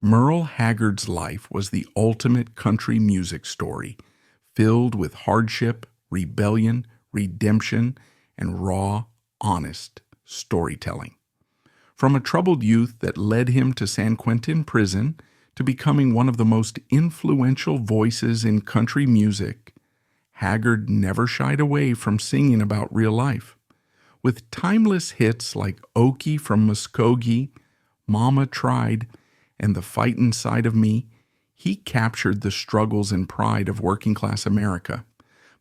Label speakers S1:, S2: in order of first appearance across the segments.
S1: Merle Haggard's life was the ultimate country music story, filled with hardship, rebellion, redemption, and raw, honest storytelling. From a troubled youth that led him to San Quentin Prison to becoming one of the most influential voices in country music, Haggard never shied away from singing about real life. With timeless hits like Okie from Muskogee, Mama Tried, and the Fightin Side of Me, he captured the struggles and pride of working-class America.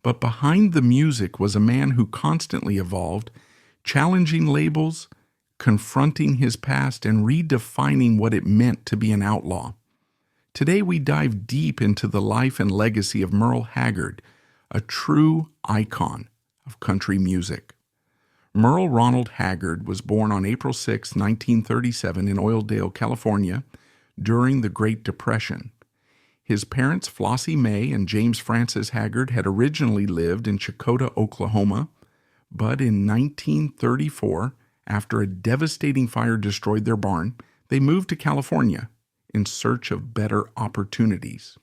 S1: But behind the music was a man who constantly evolved, challenging labels, confronting his past, and redefining what it meant to be an outlaw. Today we dive deep into the life and legacy of Merle Haggard, a true icon of country music. Merle Ronald Haggard was born on April 6, 1937 in Oildale, California, during the Great Depression. His parents, Flossie Mae and James Francis Haggard, had originally lived in Chakota, Oklahoma, but in 1934, after a devastating fire destroyed their barn, they moved to California in search of better opportunities.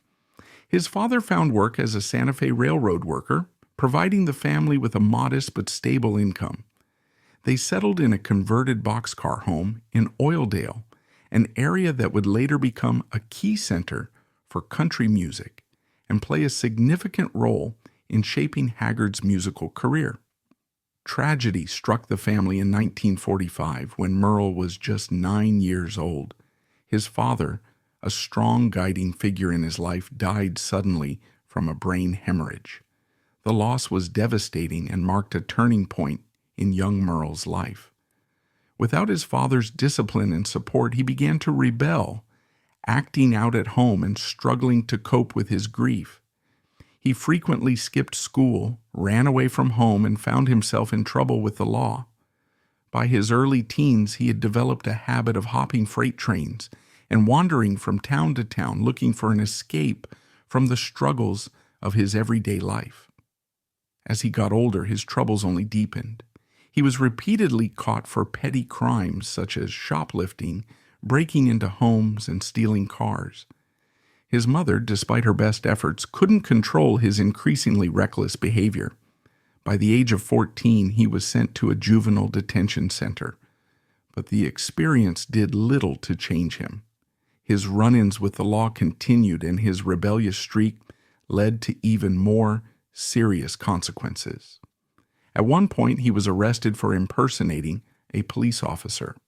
S1: His father found work as a Santa Fe railroad worker, providing the family with a modest but stable income. They settled in a converted boxcar home in Oildale, an area that would later become a key center for country music and play a significant role in shaping Haggard's musical career. Tragedy struck the family in 1945 when Merle was just 9 years old. His father, a strong guiding figure in his life, died suddenly from a brain hemorrhage. The loss was devastating and marked a turning point in young Merle's life. Without his father's discipline and support, he began to rebel, acting out at home and struggling to cope with his grief. He frequently skipped school, ran away from home, and found himself in trouble with the law. By his early teens, he had developed a habit of hopping freight trains and wandering from town to town looking for an escape from the struggles of his everyday life. As he got older, his troubles only deepened. He was repeatedly caught for petty crimes such as shoplifting, breaking into homes, and stealing cars. His mother, despite her best efforts, couldn't control his increasingly reckless behavior. By the age of 14, he was sent to a juvenile detention center, but the experience did little to change him. His run-ins with the law continued, and his rebellious streak led to even more serious consequences. At one point, he was arrested for impersonating a police officer,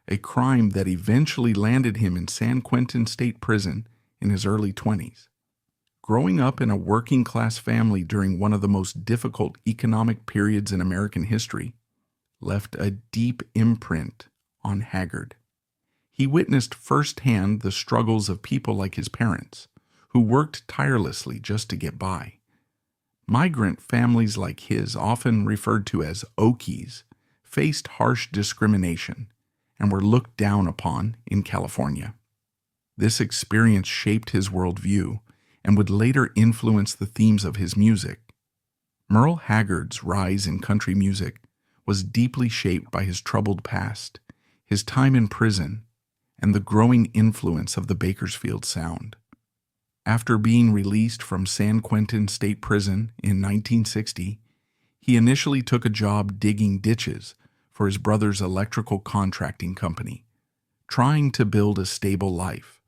S1: a crime that eventually landed him in San Quentin State Prison in his early 20s. Growing up in a working-class family during one of the most difficult economic periods in American history left a deep imprint on Haggard. He witnessed firsthand the struggles of people like his parents, who worked tirelessly just to get by. Migrant families like his, often referred to as Okies, faced harsh discrimination and were looked down upon in California. This experience shaped his worldview and would later influence the themes of his music. Merle Haggard's rise in country music was deeply shaped by his troubled past, his time in prison, and the growing influence of the Bakersfield sound. After being released from San Quentin State Prison in 1960, he initially took a job digging ditches for his brother's electrical contracting company, trying to build a stable life.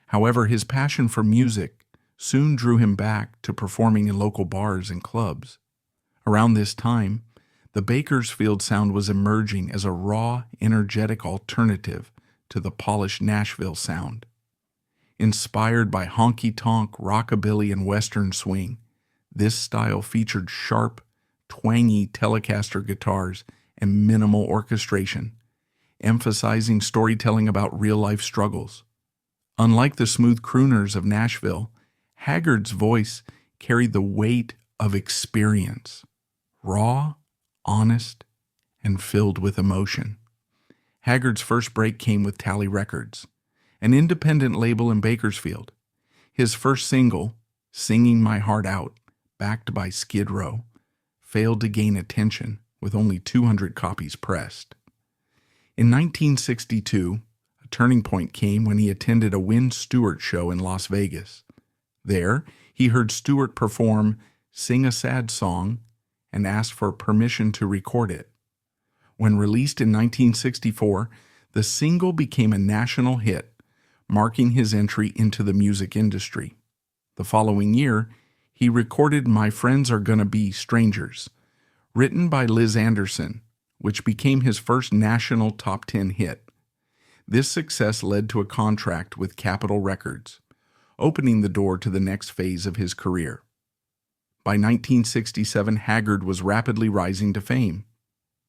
S1: However, his passion for music soon drew him back to performing in local bars and clubs. Around this time, the Bakersfield sound was emerging as a raw, energetic alternative to the polished Nashville sound. Inspired by honky-tonk, rockabilly, and western swing, this style featured sharp, twangy Telecaster guitars and minimal orchestration, emphasizing storytelling about real-life struggles. Unlike the smooth crooners of Nashville, Haggard's voice carried the weight of experience, raw, honest, and filled with emotion. Haggard's first break came with Tally Records, an independent label in Bakersfield. His first single, Singing My Heart Out, backed by Skid Row, failed to gain attention with only 200 copies pressed. In 1962, a turning point came when he attended a Wynn Stewart show in Las Vegas. There, he heard Stewart perform Sing a Sad Song and asked for permission to record it. When released in 1964, the single became a national hit, marking his entry into the music industry. The following year, he recorded My Friends Are Gonna Be Strangers, written by Liz Anderson, which became his first national top 10 hit. This success led to a contract with Capitol Records, opening the door to the next phase of his career. By 1967, Haggard was rapidly rising to fame.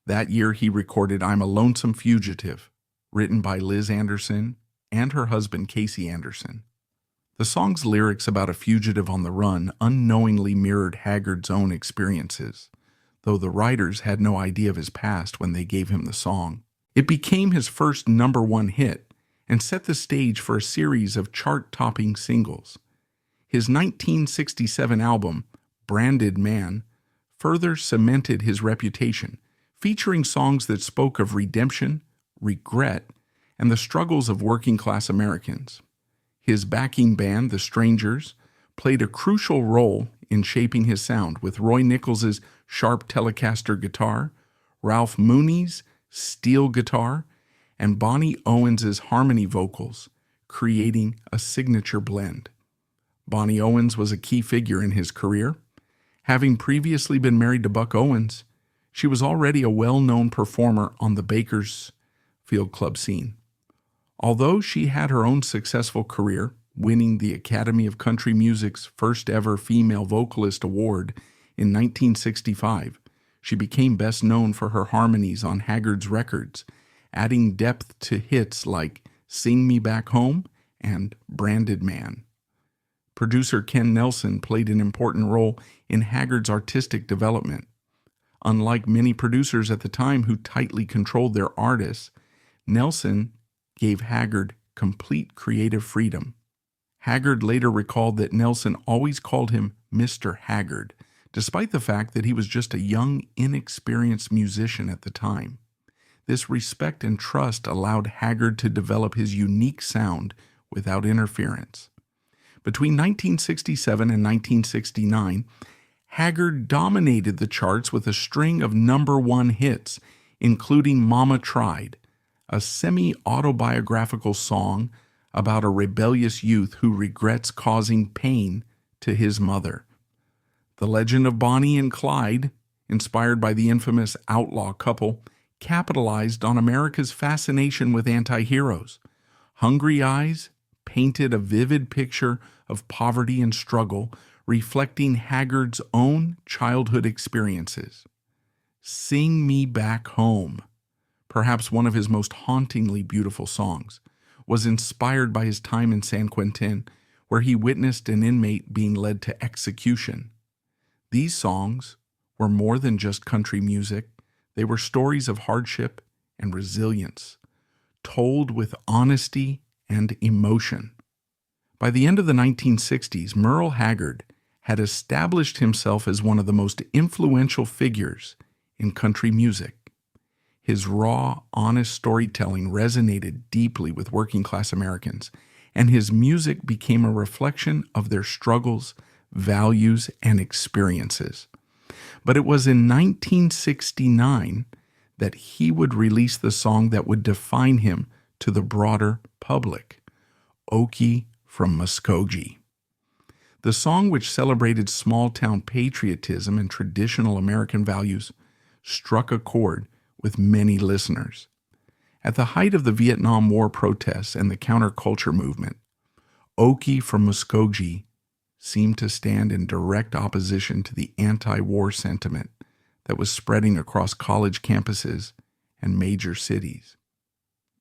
S1: That year, he recorded I'm a Lonesome Fugitive, written by Liz Anderson and her husband Casey Anderson. The song's lyrics about a fugitive on the run unknowingly mirrored Haggard's own experiences, though the writers had no idea of his past when they gave him the song. It became his first #1 hit and set the stage for a series of chart-topping singles. His 1967 album, Branded Man, further cemented his reputation, featuring songs that spoke of redemption, regret, and the struggles of working-class Americans. His backing band, The Strangers, played a crucial role in shaping his sound, with Roy Nichols' sharp Telecaster guitar, Ralph Mooney's steel guitar, and Bonnie Owens' harmony vocals, creating a signature blend. Bonnie Owens was a key figure in his career. Having previously been married to Buck Owens, she was already a well-known performer on the Bakersfield Club scene. Although she had her own successful career, winning the Academy of Country Music's first ever Female Vocalist Award in 1965, she became best known for her harmonies on Haggard's records, adding depth to hits like Sing Me Back Home and Branded Man. Producer Ken Nelson played an important role in Haggard's artistic development. Unlike many producers at the time who tightly controlled their artists, Nelson gave Haggard complete creative freedom. Haggard later recalled that Nelson always called him Mr. Haggard, despite the fact that he was just a young, inexperienced musician at the time. This respect and trust allowed Haggard to develop his unique sound without interference. Between 1967 and 1969, Haggard dominated the charts with a string of #1 hits, including Mama Tried, a semi-autobiographical song about a rebellious youth who regrets causing pain to his mother. The Legend of Bonnie and Clyde, inspired by the infamous Outlaw couple, capitalized on America's fascination with anti-heroes. Hungry Eyes painted a vivid picture of poverty and struggle, reflecting Haggard's own childhood experiences. Sing Me Back Home, perhaps one of his most hauntingly beautiful songs, was inspired by his time in San Quentin, where he witnessed an inmate being led to execution. These songs were more than just country music. They were stories of hardship and resilience, told with honesty and emotion. By the end of the 1960s, Merle Haggard had established himself as one of the most influential figures in country music. His raw, honest storytelling resonated deeply with working-class Americans, and his music became a reflection of their struggles, values, and experiences. But it was in 1969 that he would release the song that would define him to the broader public, Okie from Muskogee. The song, which celebrated small-town patriotism and traditional American values, struck a chord with many listeners. At the height of the Vietnam War protests and the counterculture movement, Okie from Muskogee seemed to stand in direct opposition to the anti-war sentiment that was spreading across college campuses and major cities.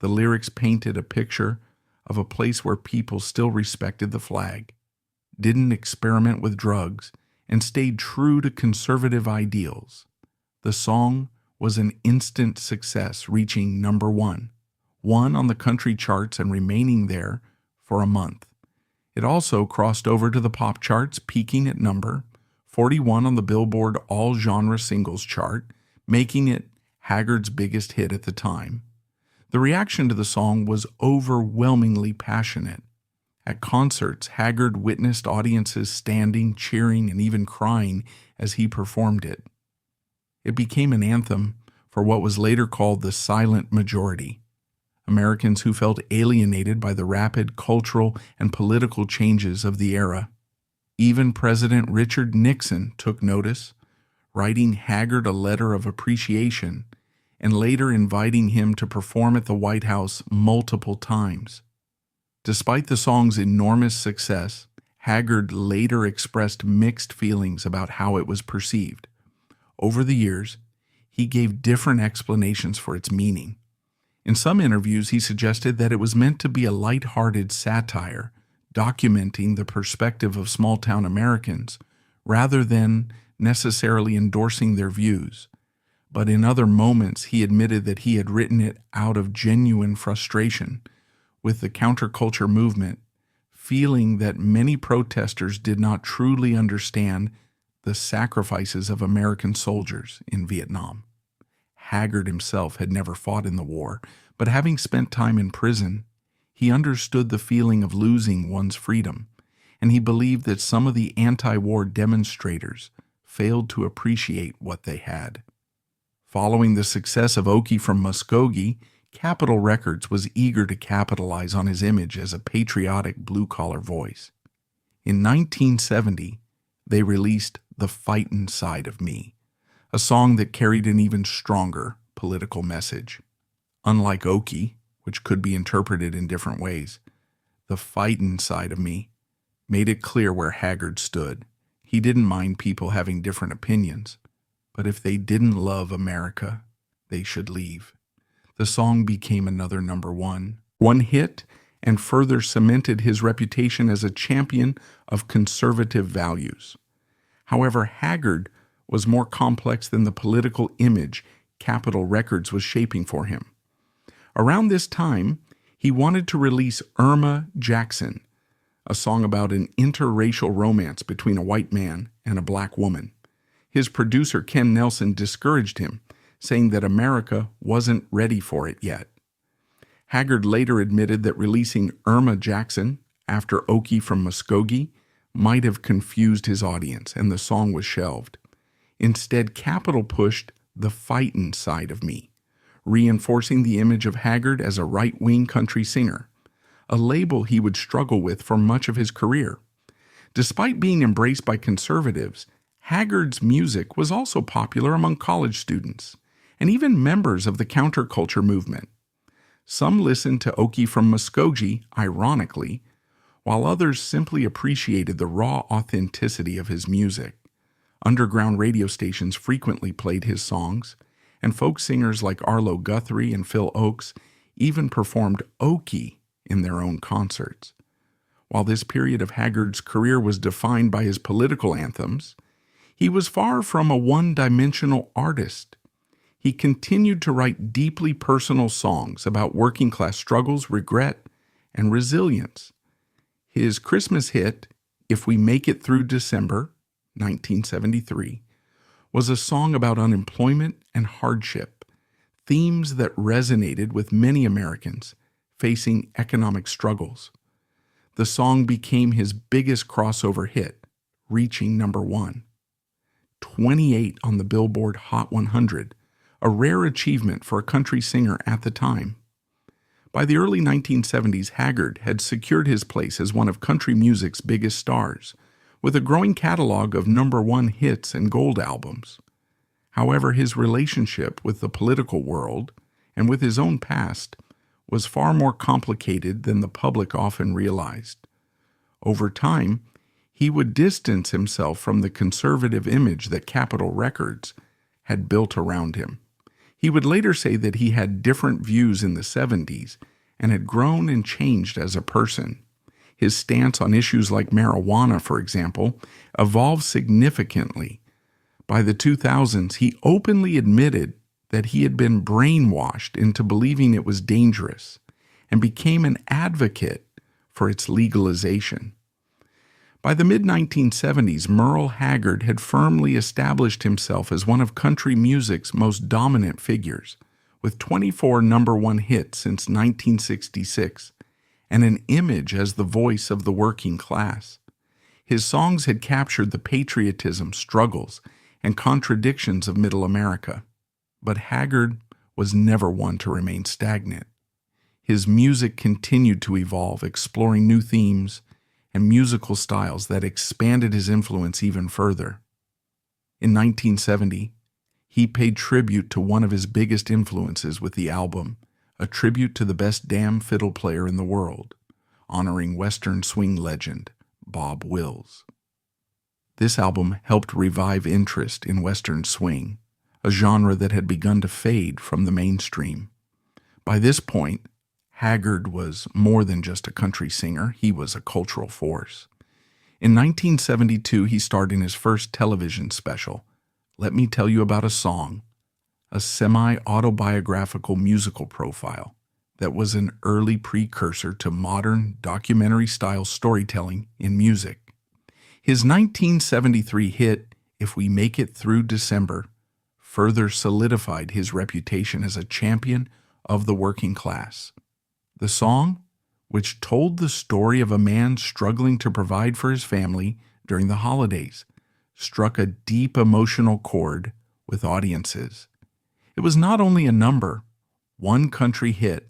S1: The lyrics painted a picture of a place where people still respected the flag, didn't experiment with drugs, and stayed true to conservative ideals. The song was an instant success, reaching #1 on the country charts and remaining there for a month. It also crossed over to the pop charts, peaking at number 41 on the Billboard All-Genre Singles chart, making it Haggard's biggest hit at the time. The reaction to the song was overwhelmingly passionate. At concerts, Haggard witnessed audiences standing, cheering, and even crying as he performed it. It became an anthem for what was later called the silent majority, Americans who felt alienated by the rapid cultural and political changes of the era. Even President Richard Nixon took notice, writing Haggard a letter of appreciation and later inviting him to perform at the White House multiple times. Despite the song's enormous success, Haggard later expressed mixed feelings about how it was perceived. Over the years, he gave different explanations for its meaning. In some interviews, he suggested that it was meant to be a light-hearted satire, documenting the perspective of small-town Americans, rather than necessarily endorsing their views. But in other moments, he admitted that he had written it out of genuine frustration with the counterculture movement, feeling that many protesters did not truly understand the sacrifices of American soldiers in Vietnam. Haggard himself had never fought in the war, but having spent time in prison, he understood the feeling of losing one's freedom, and he believed that some of the anti-war demonstrators failed to appreciate what they had. Following the success of Okie from Muskogee, Capitol Records was eager to capitalize on his image as a patriotic blue-collar voice. In 1970, they released the Fightin Side of Me, a song that carried an even stronger political message. Unlike Okie, which could be interpreted in different ways, the Fightin Side of Me made it clear where Haggard stood. He didn't mind people having different opinions, but if they didn't love America, they should leave. The song became another #1 hit and further cemented his reputation as a champion of conservative values. However, Haggard was more complex than the political image Capitol Records was shaping for him. Around this time, he wanted to release Irma Jackson, a song about an interracial romance between a white man and a black woman. His producer, Ken Nelson, discouraged him, saying that America wasn't ready for it yet. Haggard later admitted that releasing Irma Jackson after Okie from Muskogee might have confused his audience, and the song was shelved. Instead, Capitol pushed the Fightin Side of Me, reinforcing the image of Haggard as a right-wing country singer, a label he would struggle with for much of his career. Despite being embraced by conservatives, Haggard's music was also popular among college students and even members of the counterculture movement. Some listened to Okie from Muskogee, ironically, while others simply appreciated the raw authenticity of his music. Underground radio stations frequently played his songs, and folk singers like Arlo Guthrie and Phil Oakes even performed Okie in their own concerts. While this period of Haggard's career was defined by his political anthems, he was far from a one-dimensional artist. He continued to write deeply personal songs about working-class struggles, regret, and resilience. His Christmas hit, If We Make It Through December, 1973, was a song about unemployment and hardship, themes that resonated with many Americans facing economic struggles. The song became his biggest crossover hit, reaching #1. 28 on the Billboard Hot 100, a rare achievement for a country singer at the time. By the early 1970s, Haggard had secured his place as one of country music's biggest stars, with a growing catalog of #1 hits and gold albums. However, his relationship with the political world and with his own past was far more complicated than the public often realized. Over time, he would distance himself from the conservative image that Capitol Records had built around him. He would later say that he had different views in the 70s and had grown and changed as a person. His stance on issues like marijuana, for example, evolved significantly. By the 2000s, he openly admitted that he had been brainwashed into believing it was dangerous and became an advocate for its legalization. By the mid-1970s, Merle Haggard had firmly established himself as one of country music's most dominant figures, with 24 number-one hits since 1966 and an image as the voice of the working class. His songs had captured the patriotism, struggles, and contradictions of Middle America. But Haggard was never one to remain stagnant. His music continued to evolve, exploring new themes and musical styles that expanded his influence even further. In 1970, he paid tribute to one of his biggest influences with the album, A Tribute to the Best Damn Fiddle Player in the World, honoring Western swing legend Bob Wills. This album helped revive interest in Western swing, a genre that had begun to fade from the mainstream. By this point, Haggard was more than just a country singer, he was a cultural force. In 1972, he starred in his first television special, Let Me Tell You About a Song, a semi-autobiographical musical profile that was an early precursor to modern documentary-style storytelling in music. His 1973 hit, If We Make It Through December, further solidified his reputation as a champion of the working class. The song, which told the story of a man struggling to provide for his family during the holidays, struck a deep emotional chord with audiences. It was not only a one country hit,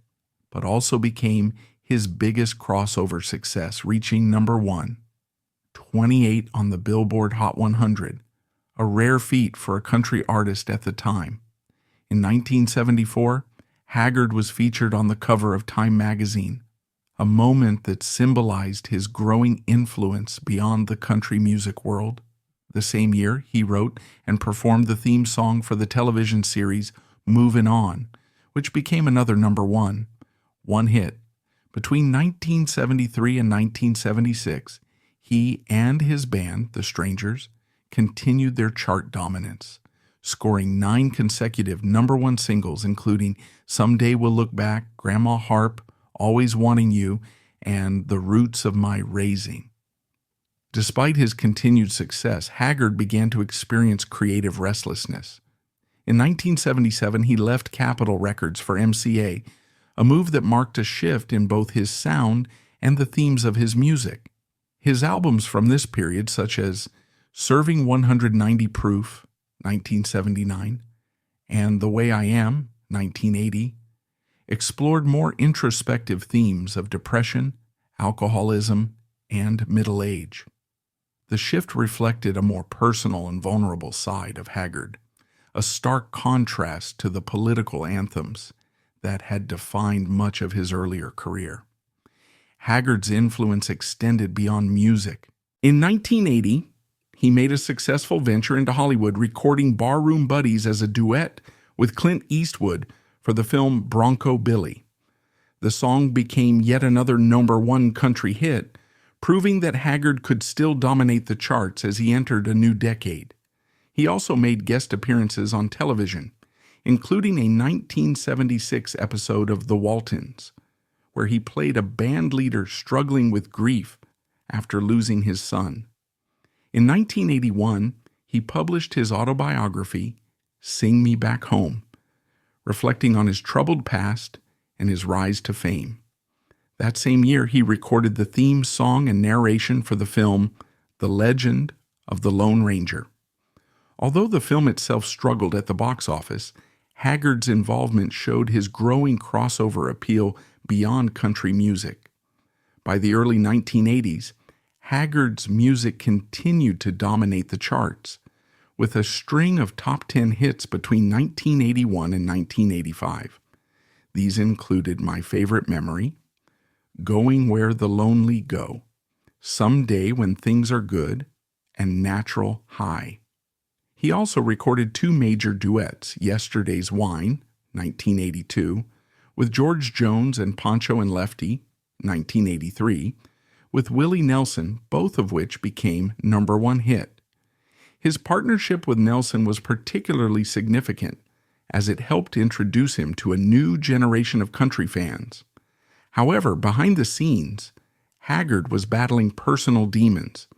S1: but also became his biggest crossover success, reaching number 1, 28 on the Billboard Hot 100, a rare feat for a country artist at the time. In 1974, Haggard was featured on the cover of Time magazine, a moment that symbolized his growing influence beyond the country music world. The same year, he wrote and performed the theme song for the television series Movin' On, which became another number one hit. Between 1973 and 1976, he and his band, The Strangers, continued their chart dominance, scoring 9 consecutive number one singles, including Someday We'll Look Back, Grandma Harp, Always Wanting You, and The Roots of My Raising. Despite his continued success, Haggard began to experience creative restlessness. In 1977, he left Capitol Records for MCA, a move that marked a shift in both his sound and the themes of his music. His albums from this period, such as Serving 190 Proof, 1979, and The Way I Am, 1980, explored more introspective themes of depression, alcoholism, and middle age. The shift reflected a more personal and vulnerable side of Haggard, a stark contrast to the political anthems that had defined much of his earlier career. Haggard's influence extended beyond music. In 1980, he made a successful venture into Hollywood, recording Barroom Buddies as a duet with Clint Eastwood for the film Bronco Billy. The song became yet another number one country hit, proving that Haggard could still dominate the charts as he entered a new decade. He also made guest appearances on television, including a 1976 episode of The Waltons, where he played a band leader struggling with grief after losing his son. In 1981, he published his autobiography, Sing Me Back Home, reflecting on his troubled past and his rise to fame. That same year, he recorded the theme song and narration for the film The Legend of the Lone Ranger. Although the film itself struggled at the box office, Haggard's involvement showed his growing crossover appeal beyond country music. By the early 1980s, Haggard's music continued to dominate the charts, with a string of top 10 hits between 1981 and 1985. These included My Favorite Memory, Going Where the Lonely Go, Someday When Things Are Good, and Natural High. He also recorded 2 major duets, Yesterday's Wine, 1982, with George Jones and Pancho and Lefty, 1983, with Willie Nelson, both of which became number one hit. His partnership with Nelson was particularly significant, as it helped introduce him to a new generation of country fans. However, behind the scenes, Haggard was battling personal demons.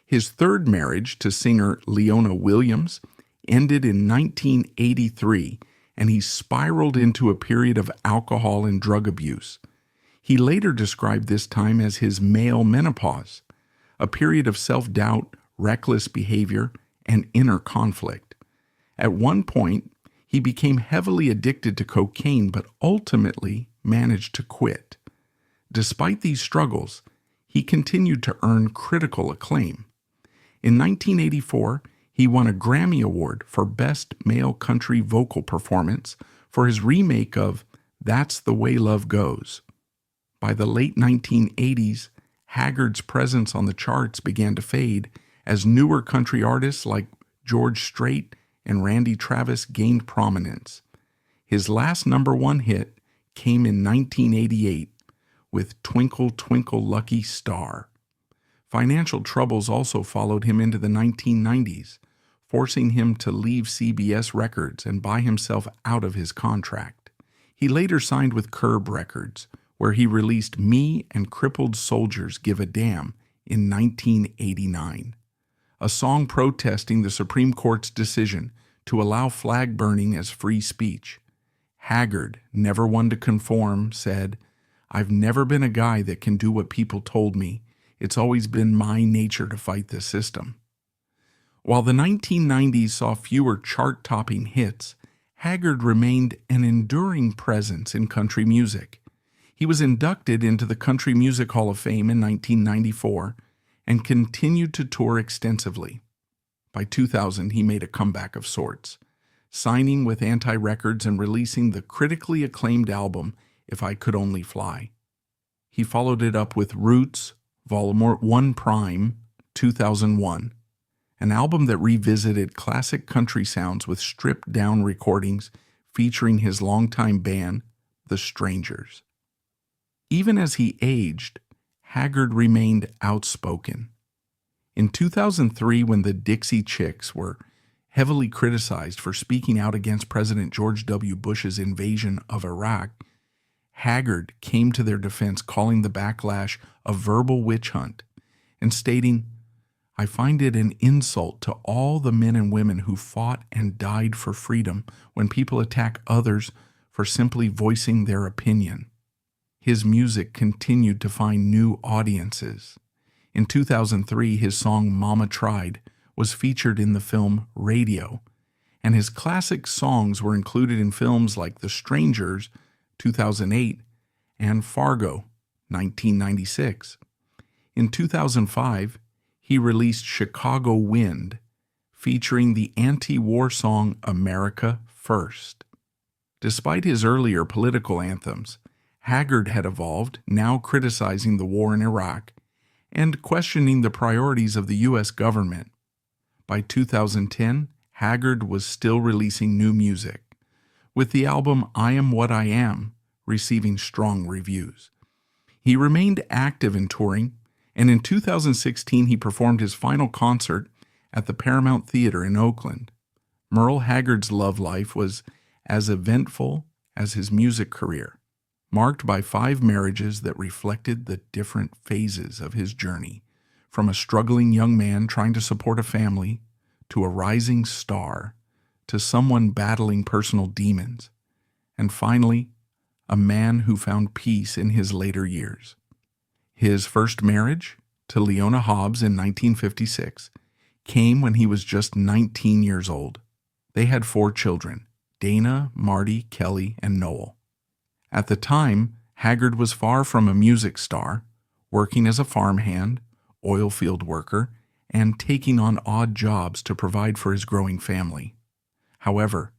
S1: His third marriage to singer Leona Williams ended in 1983, and he spiraled into a period of alcohol and drug abuse. He later described this time as his male menopause, a period of self-doubt, reckless behavior, and inner conflict. At one point, he became heavily addicted to cocaine, but ultimately managed to quit. Despite these struggles, he continued to earn critical acclaim. In 1984, he won a Grammy Award for Best Male Country Vocal Performance for his remake of That's the Way Love Goes. By the late 1980s, Haggard's presence on the charts began to fade as newer country artists like George Strait and Randy Travis gained prominence. His last #1 hit came in 1988 with Twinkle Twinkle Lucky Star. Financial troubles also followed him into the 1990s, forcing him to leave CBS Records and buy himself out of his contract. He later signed with Curb Records, where he released Me and Crippled Soldiers Give a Damn in 1989, a song protesting the Supreme Court's decision to allow flag burning as free speech. Haggard, never one to conform, said, "I've never been a guy that can do what people told me. It's always been my nature to fight the system." While the 1990s saw fewer chart-topping hits, Haggard remained an enduring presence in country music. He was inducted into the Country Music Hall of Fame in 1994 and continued to tour extensively. By 2000, he made a comeback of sorts, signing with Anti Records and releasing the critically acclaimed album If I Could Only Fly. He followed it up with Roots, Volume 1 Prime, 2001, an album that revisited classic country sounds with stripped-down recordings featuring his longtime band, The Strangers. Even as he aged, Haggard remained outspoken. In 2003, when the Dixie Chicks were heavily criticized for speaking out against President George W. Bush's invasion of Iraq, Haggard came to their defense, calling the backlash a verbal witch hunt and stating, "I find it an insult to all the men and women who fought and died for freedom when people attack others for simply voicing their opinion." His music continued to find new audiences. In 2003, his song Mama Tried was featured in the film Radio, and his classic songs were included in films like The Strangers, 2008, and Fargo, 1996. In 2005, he released Chicago Wind, featuring the anti-war song America First. Despite his earlier political anthems, Haggard had evolved, now criticizing the war in Iraq and questioning the priorities of the U.S. government. By 2010, Haggard was still releasing new music, with the album I Am What I Am receiving strong reviews. He remained active in touring, and in 2016 he performed his final concert at the Paramount Theater in Oakland. Merle Haggard's love life was as eventful as his music career, marked by 5 marriages that reflected the different phases of his journey, from a struggling young man trying to support a family, to a rising star, to someone battling personal demons, and finally, a man who found peace in his later years. His first marriage, to Leona Hobbs in 1956, came when he was just 19 years old. They had 4 children, Dana, Marty, Kelly, and Noel. At the time, Haggard was far from a music star, working as a farmhand, oil field worker, and taking on odd jobs to provide for his growing family. However,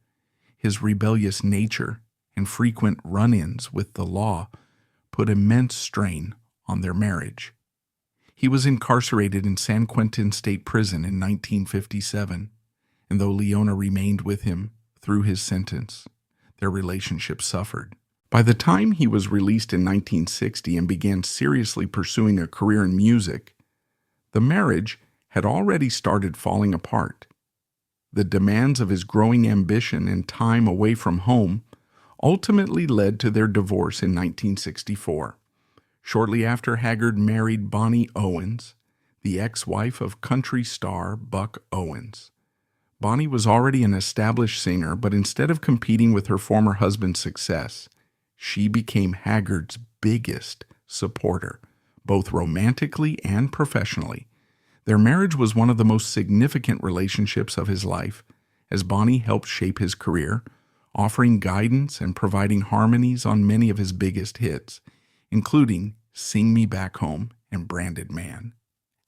S1: his rebellious nature and frequent run-ins with the law put immense strain on their marriage. He was incarcerated in San Quentin State Prison in 1957, and though Leona remained with him through his sentence, their relationship suffered. By the time he was released in 1960 and began seriously pursuing a career in music, the marriage had already started falling apart. The demands of his growing ambition and time away from home ultimately led to their divorce in 1964. Shortly after, Haggard married Bonnie Owens, the ex-wife of country star Buck Owens. Bonnie was already an established singer, but instead of competing with her former husband's success, she became Haggard's biggest supporter, both romantically and professionally. Their marriage was one of the most significant relationships of his life, as Bonnie helped shape his career, offering guidance and providing harmonies on many of his biggest hits, including Sing Me Back Home and Branded Man.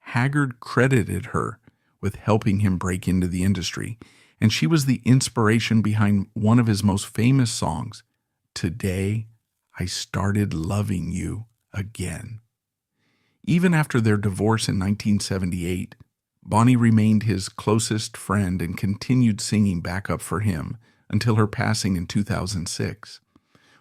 S1: Haggard credited her with helping him break into the industry, and she was the inspiration behind one of his most famous songs, Today I Started Loving You Again. Even after their divorce in 1978, Bonnie remained his closest friend and continued singing backup for him until her passing in 2006.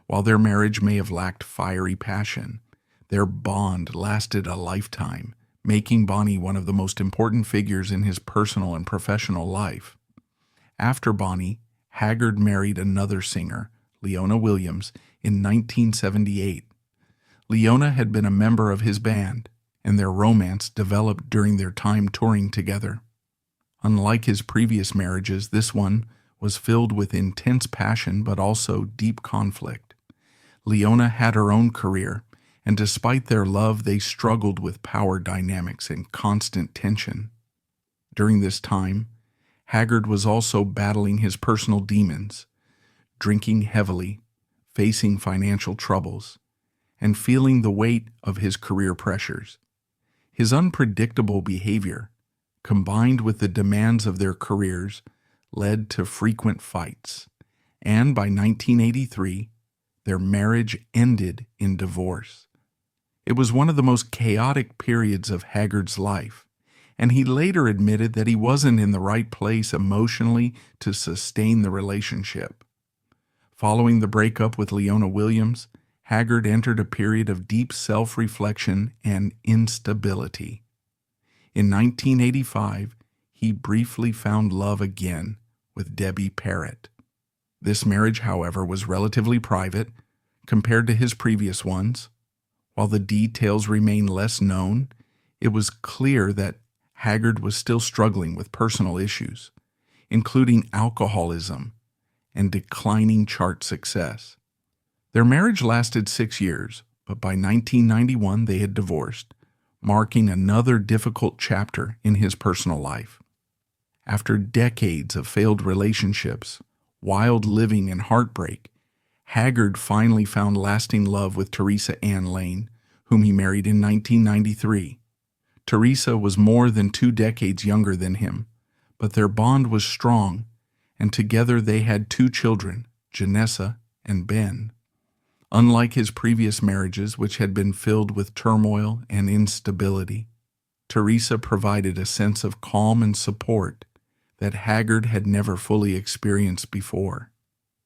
S1: While their marriage may have lacked fiery passion, their bond lasted a lifetime, making Bonnie one of the most important figures in his personal and professional life. After Bonnie, Haggard married another singer, Leona Williams, in 1978. Leona had been a member of his band, and their romance developed during their time touring together. Unlike his previous marriages, this one was filled with intense passion but also deep conflict. Leona had her own career, and despite their love, they struggled with power dynamics and constant tension. During this time, Haggard was also battling his personal demons, drinking heavily, facing financial troubles, and feeling the weight of his career pressures. His unpredictable behavior, combined with the demands of their careers, led to frequent fights, and by 1983, their marriage ended in divorce. It was one of the most chaotic periods of Haggard's life, and he later admitted that he wasn't in the right place emotionally to sustain the relationship. Following the breakup with Leona Williams, Haggard entered a period of deep self-reflection and instability. In 1985, he briefly found love again with Debbie Parrott. This marriage, however, was relatively private compared to his previous ones. While the details remain less known, it was clear that Haggard was still struggling with personal issues, including alcoholism and declining chart success. Their marriage lasted 6 years, but by 1991 they had divorced, marking another difficult chapter in his personal life. After decades of failed relationships, wild living, and heartbreak, Haggard finally found lasting love with Teresa Ann Lane, whom he married in 1993. Teresa was more than 2 decades younger than him, but their bond was strong, and together they had 2 children, Janessa and Ben. Unlike his previous marriages, which had been filled with turmoil and instability, Teresa provided a sense of calm and support that Haggard had never fully experienced before.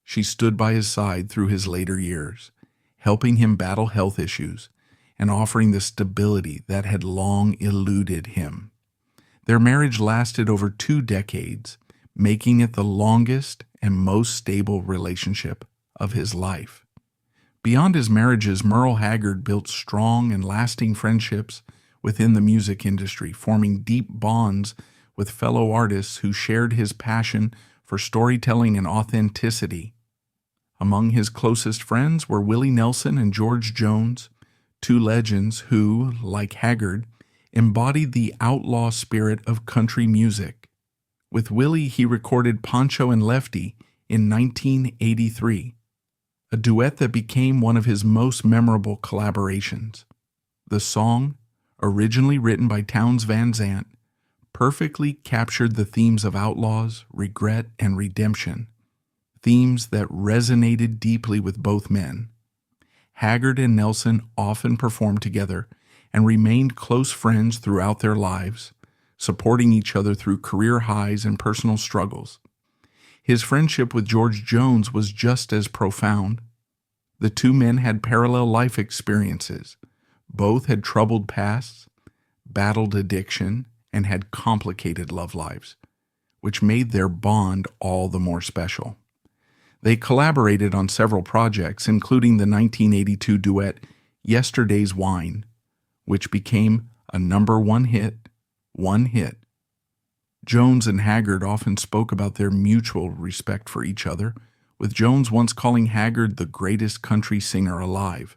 S1: She stood by his side through his later years, helping him battle health issues and offering the stability that had long eluded him. Their marriage lasted over 2 decades, making it the longest and most stable relationship of his life. Beyond his marriages, Merle Haggard built strong and lasting friendships within the music industry, forming deep bonds with fellow artists who shared his passion for storytelling and authenticity. Among his closest friends were Willie Nelson and George Jones, 2 legends who, like Haggard, embodied the outlaw spirit of country music. With Willie, he recorded Pancho and Lefty in 1983, a duet that became one of his most memorable collaborations. The song, originally written by Townes Van Zandt, perfectly captured the themes of outlaws, regret, and redemption, themes that resonated deeply with both men. Haggard and Nelson often performed together and remained close friends throughout their lives, supporting each other through career highs and personal struggles. His friendship with George Jones was just as profound. The 2 men had parallel life experiences. Both had troubled pasts, battled addiction, and had complicated love lives, which made their bond all the more special. They collaborated on several projects, including the 1982 duet Yesterday's Wine, which became a #1 hit, Jones and Haggard often spoke about their mutual respect for each other, with Jones once calling Haggard the greatest country singer alive.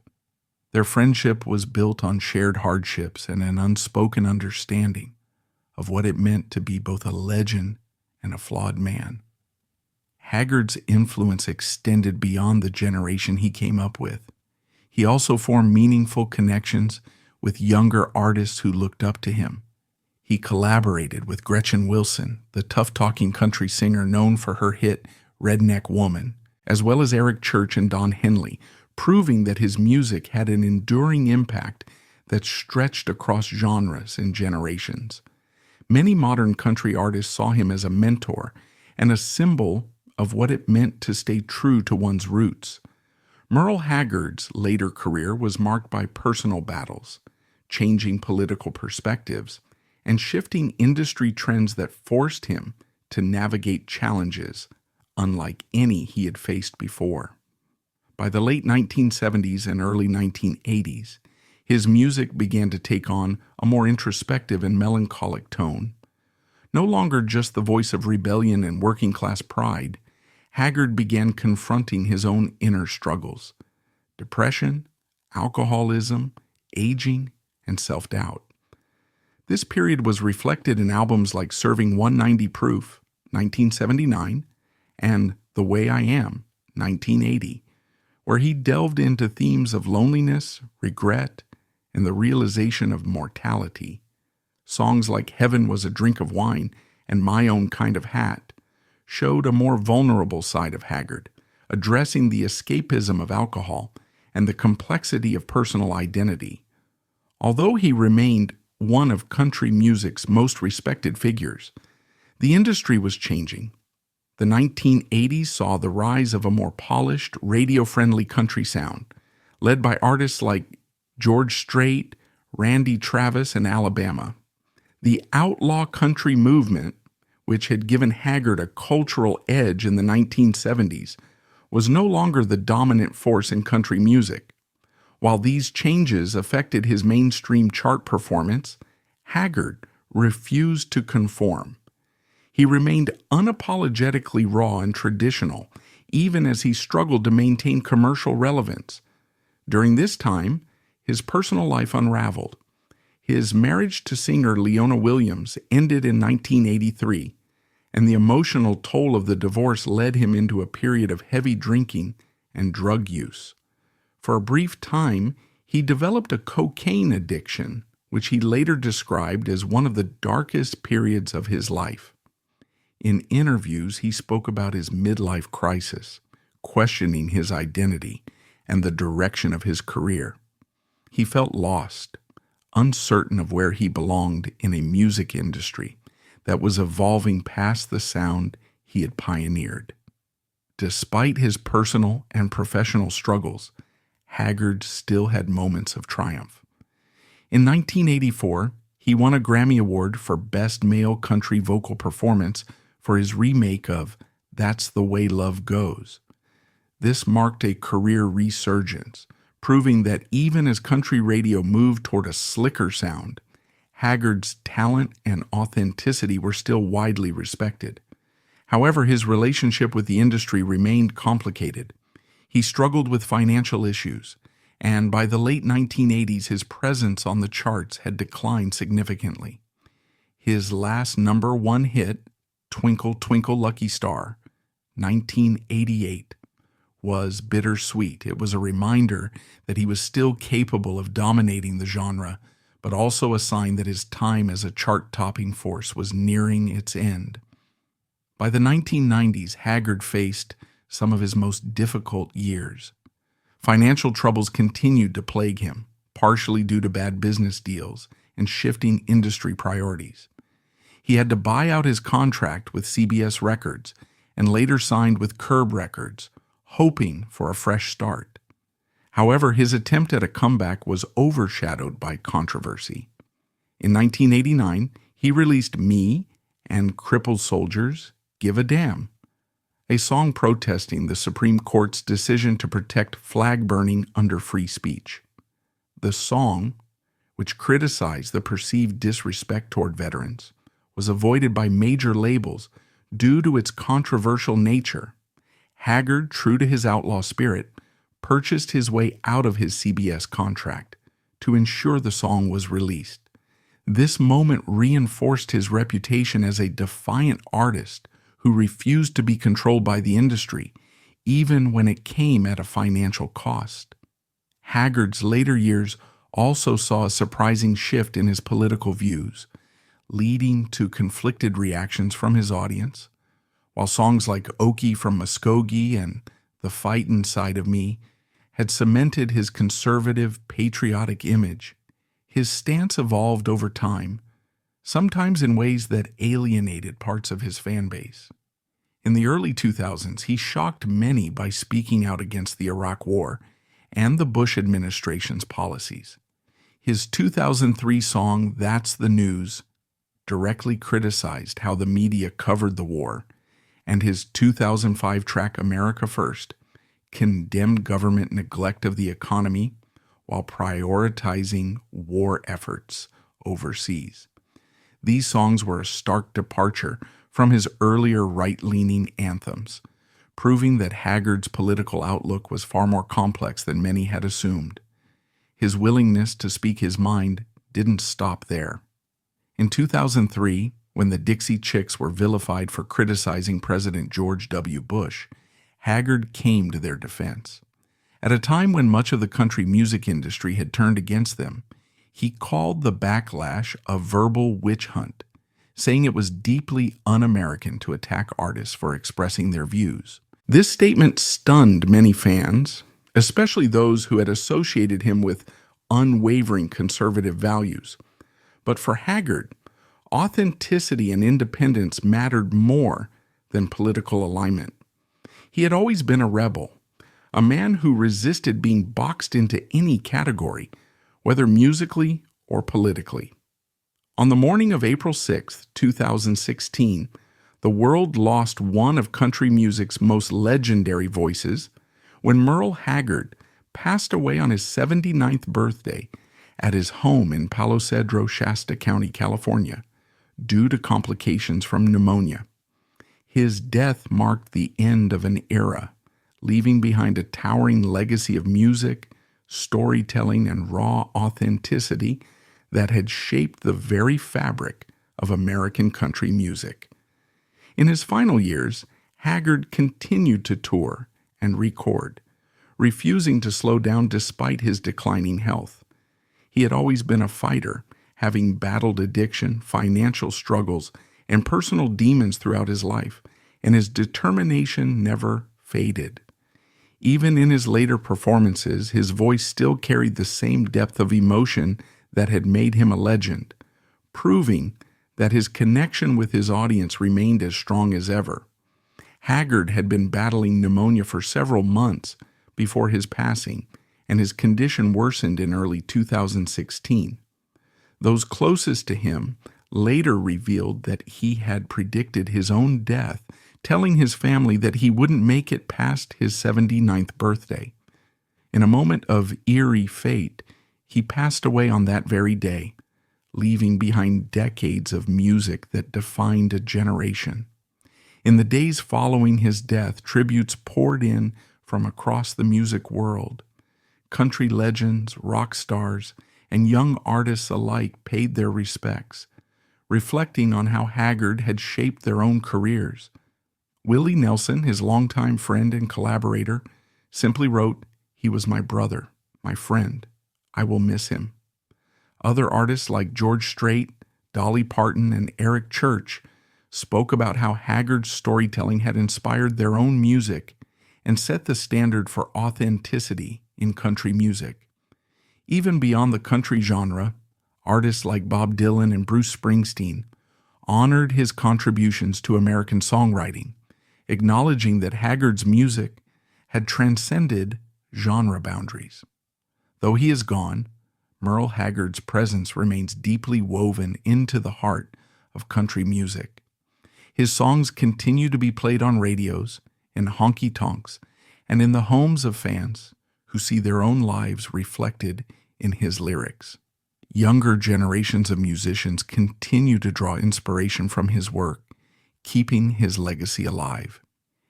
S1: Their friendship was built on shared hardships and an unspoken understanding of what it meant to be both a legend and a flawed man. Haggard's influence extended beyond the generation he came up with. He also formed meaningful connections with younger artists who looked up to him. He collaborated with Gretchen Wilson, the tough-talking country singer known for her hit Redneck Woman, as well as Eric Church and Don Henley, proving that his music had an enduring impact that stretched across genres and generations. Many modern country artists saw him as a mentor and a symbol of what it meant to stay true to one's roots. Merle Haggard's later career was marked by personal battles, changing political perspectives, and shifting industry trends that forced him to navigate challenges unlike any he had faced before. By the late 1970s and early 1980s, his music began to take on a more introspective and melancholic tone. No longer just the voice of rebellion and working-class pride, Haggard began confronting his own inner struggles: depression, alcoholism, aging, and self-doubt. This period was reflected in albums like Serving 190 Proof, 1979, and The Way I Am, 1980, where he delved into themes of loneliness, regret, and the realization of mortality. Songs like Heaven Was a Drink of Wine and My Own Kind of Hat showed a more vulnerable side of Haggard, addressing the escapism of alcohol and the complexity of personal identity. Although he remained one of country music's most respected figures, the industry was changing. The 1980s saw the rise of a more polished, radio-friendly country sound, led by artists like George Strait, Randy Travis, and Alabama. The outlaw country movement, which had given Haggard a cultural edge in the 1970s, was no longer the dominant force in country music. While these changes affected his mainstream chart performance, Haggard refused to conform. He remained unapologetically raw and traditional, even as he struggled to maintain commercial relevance. During this time, his personal life unraveled. His marriage to singer Leona Williams ended in 1983, and the emotional toll of the divorce led him into a period of heavy drinking and drug use. For a brief time, he developed a cocaine addiction, which he later described as one of the darkest periods of his life. In interviews, he spoke about his midlife crisis, questioning his identity and the direction of his career. He felt lost, uncertain of where he belonged in a music industry that was evolving past the sound he had pioneered. Despite his personal and professional struggles, Haggard still had moments of triumph. In 1984, he won a Grammy Award for Best Male Country Vocal Performance for his remake of That's the Way Love Goes. This marked a career resurgence, proving that even as country radio moved toward a slicker sound, Haggard's talent and authenticity were still widely respected. However, his relationship with the industry remained complicated. He struggled with financial issues, and by the late 1980s, his presence on the charts had declined significantly. His last number one hit, Twinkle, Twinkle, Lucky Star, 1988, was bittersweet. It was a reminder that he was still capable of dominating the genre, but also a sign that his time as a chart-topping force was nearing its end. By the 1990s, Haggard faced some of his most difficult years. Financial troubles continued to plague him, partially due to bad business deals and shifting industry priorities. He had to buy out his contract with CBS Records and later signed with Curb Records, hoping for a fresh start. However, his attempt at a comeback was overshadowed by controversy. In 1989, he released Me and Crippled Soldiers' Give a Damn, a song protesting the Supreme Court's decision to protect flag burning under free speech. The song, which criticized the perceived disrespect toward veterans, was avoided by major labels due to its controversial nature. Haggard, true to his outlaw spirit, purchased his way out of his CBS contract to ensure the song was released. This moment reinforced his reputation as a defiant artist who refused to be controlled by the industry, even when it came at a financial cost. Haggard's later years also saw a surprising shift in his political views, leading to conflicted reactions from his audience. While songs like Okie from Muskogee and the Fightin Side of Me had cemented his conservative, patriotic image, his stance evolved over time, sometimes in ways that alienated parts of his fan base. In the early 2000s, he shocked many by speaking out against the Iraq War and the Bush administration's policies. His 2003 song, That's the News, directly criticized how the media covered the war, and his 2005 track, America First, condemned government neglect of the economy while prioritizing war efforts overseas. These songs were a stark departure from his earlier right-leaning anthems, proving that Haggard's political outlook was far more complex than many had assumed. His willingness to speak his mind didn't stop there. In 2003, when the Dixie Chicks were vilified for criticizing President George W. Bush, Haggard came to their defense. At a time when much of the country music industry had turned against them, he called the backlash a verbal witch hunt, saying it was deeply un-American to attack artists for expressing their views. This statement stunned many fans, especially those who had associated him with unwavering conservative values. But for Haggard, authenticity and independence mattered more than political alignment. He had always been a rebel, a man who resisted being boxed into any category, whether musically or politically. On the morning of April 6, 2016, the world lost one of country music's most legendary voices when Merle Haggard passed away on his 79th birthday at his home in Palo Cedro, Shasta County, California, due to complications from pneumonia. His death marked the end of an era, leaving behind a towering legacy of music, storytelling, and raw authenticity that had shaped the very fabric of American country music. In his final years, Haggard continued to tour and record, refusing to slow down despite his declining health. He had always been a fighter, having battled addiction, financial struggles, and personal demons throughout his life, and his determination never faded. Even in his later performances, his voice still carried the same depth of emotion that had made him a legend, proving that his connection with his audience remained as strong as ever. Haggard had been battling pneumonia for several months before his passing, and his condition worsened in early 2016. Those closest to him later revealed that he had predicted his own death, telling his family that he wouldn't make it past his 79th birthday. In a moment of eerie fate, he passed away on that very day, leaving behind decades of music that defined a generation. In the days following his death, tributes poured in from across the music world. Country legends, rock stars, and young artists alike paid their respects, reflecting on how Haggard had shaped their own careers. Willie Nelson, his longtime friend and collaborator, simply wrote, "He was my brother, my friend. I will miss him." Other artists like George Strait, Dolly Parton, and Eric Church spoke about how Haggard's storytelling had inspired their own music and set the standard for authenticity in country music. Even beyond the country genre, artists like Bob Dylan and Bruce Springsteen honored his contributions to American songwriting, acknowledging that Haggard's music had transcended genre boundaries. Though he is gone, Merle Haggard's presence remains deeply woven into the heart of country music. His songs continue to be played on radios, in honky-tonks, and in the homes of fans who see their own lives reflected in his lyrics. Younger generations of musicians continue to draw inspiration from his work, keeping his legacy alive.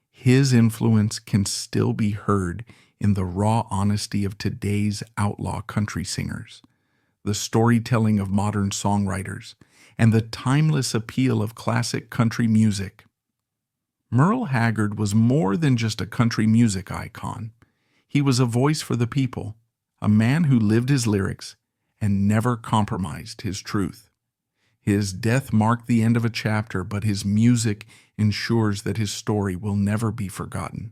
S1: His influence can still be heard in the raw honesty of today's outlaw country singers, the storytelling of modern songwriters, and the timeless appeal of classic country music. Merle Haggard was more than just a country music icon. He was a voice for the people, a man who lived his lyrics and never compromised his truth. His death marked the end of a chapter, but his music ensures that his story will never be forgotten.